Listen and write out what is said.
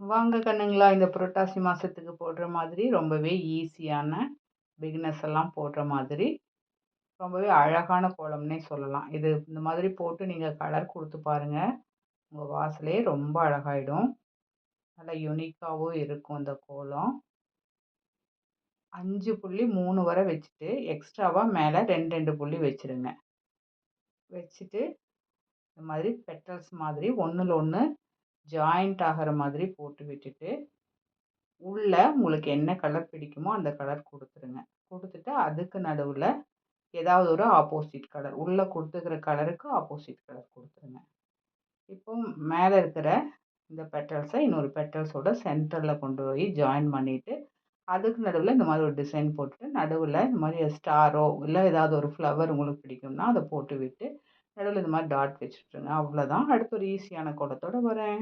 வாங்க கண்ணுங்களா, இந்த புரட்டாசி மாசத்துக்கு போடுற மாதிரி ரொம்பவே ஈஸியான பிகினர்ஸ் எல்லாம் போடுற மாதிரி ரொம்பவே அழகான கோலம்னே சொல்லலாம். இது இந்த மாதிரி போட்டு நீங்க கலர் குடுத்து பாருங்க. உங்க வாசலே ரொம்ப அழகாயிடும். நல்லா யூனிக்காவும் இருக்கும் இந்த கோலம். 5 புள்ளி 3 வர வச்சுட்டு, எக்ஸ்ட்ராவா மேல 2, 2 புள்ளி வச்சுருங்க. வச்சுட்டு இந்த மாதிரி பெட்டல்ஸ் மாதிரி ஒண்ணுல ஒண்ணு ஜாயிண்ட் ஆகுற மாதிரி போட்டு விட்டுட்டு உள்ள உங்களுக்கு என்ன கலர் பிடிக்குமோ அந்த கலர் குடுத்துருங்க. குடுத்துட்டு அதுக்கு நடுவுல ஏதாவது ஒரு ஆப்போசிட் கலர். உள்ள குடுத்துருக்கிற கலருக்கு ஆப்போசிட் கலர் குடுத்துருங்க. இப்போ மேல இருக்கிற இந்த பெட்டல்ஸ இன்னொரு பெட்டல்ஸோட சென்டர்ல கொண்டு போய் ஜாயின் பண்ணிட்டு, அதுக்கு நடுவுல இந்த மாதிரி ஒரு டிசைன் போட்டுட்டு, நடுவுல இந்த மாரி ஸ்டாரோ இல்ல ஏதாவது ஒரு ஃப்ளவர் உங்களுக்கு பிடிக்கும்னா, அத போட்டு விட்டு, நடுவுல இந்த மாரி டாட் வச்சுட்டுருங்க. அவ்வளோதான். அடுத்து ஒரு ஈஸியான கோலத்தோட வரேன்.